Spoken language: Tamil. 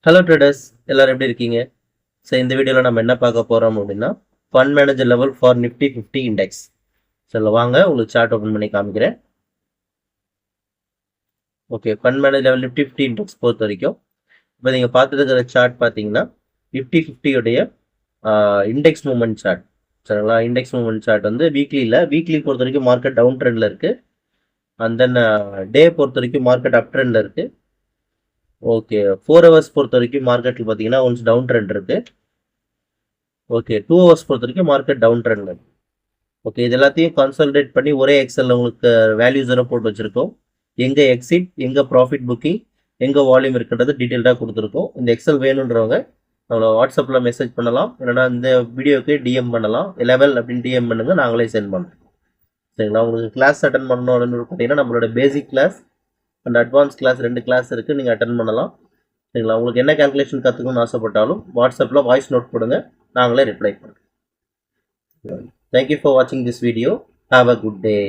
ஹலோ ட்ரேடர்ஸ், எல்லாரும் எப்படி இருக்கீங்க? ஸோ இந்த வீடியோவில் நம்ம என்ன பார்க்க போகிறோம் அப்படின்னா fund manager level for Nifty 50 index. So வாங்க உங்களுக்கு சார்ட் ஓப்பன் பண்ணி காமிக்கிறேன். Okay, fund manager level Nifty 50 index பொறுத்த வரைக்கும் இப்போ நீங்கள் பார்த்துட்டு இருக்கிற சார்ட் பார்த்தீங்கன்னா நிஃப்டி 50 இண்டெக்ஸ் மூவ்மெண்ட் சார்ட். சரிங்களா? இண்டெக்ஸ் மூவ்மெண்ட் சார்ட் வந்து வீக்லி பொறுத்த வரைக்கும் மார்க்கெட் டவுன் ட்ரெண்டில் இருக்குது. அண்ட் தென் டே பொறுத்த வரைக்கும் மார்க்கெட் அப் ட்ரெண்டில் இருக்குது. ஓகே, 4 ஹவர்ஸ் பொறுத்த வரைக்கும் மார்க்கெட்டில் பார்த்தீங்கன்னா ஒன்ஸ் டவுன் ட்ரெண்ட் இருக்குது. ஓகே, 2 ஹவர்ஸ் பொறுத்த வரைக்கும் மார்க்கெட் டவுன் ட்ரெண்ட். ஓகே, இது எல்லாத்தையும் கன்சாலிடேட் பண்ணி ஒரே எக்ஸலில் உங்களுக்கு வேல்யூஸ் எல்லாம் போட்டு வச்சுருக்கோம். எங்கே எக்ஸிட், எங்கே ப்ராஃபிட் புக்கிங், எங்கே வால்யூம் இருக்குன்றது டீட்டெயில்டாக கொடுத்துருக்கோம். இந்த எக்ஸல் வேணுன்றவங்க நம்மளை வாட்ஸ்அப்பில் மெசேஜ் பண்ணலாம், இல்லைனா இந்த வீடியோக்கு டிஎம் பண்ணலாம். லெவல் அப்படின்னு டிஎம் பண்ணுங்க, நாங்களே சென்ட் பண்ணுறோம். சரிங்களா? உங்களுக்கு கிளாஸ் அட்டன் பண்ணணும்னு பார்த்தீங்கன்னா நம்மளோட basic class and advance class 2 class இருக்குது, நீங்கள் அட்டன் பண்ணலாம். சரிங்களா? உங்களுக்கு என்ன கால்குலேஷன் கற்றுக்கணும்னு ஆசைப்பட்டாலும் வாட்ஸ்அப்பில் வாய்ஸ் நோட் கொடுங்க, நாங்களே ரிப்ளை பண்ணுறோம். Thank you for watching this video. Have a good day.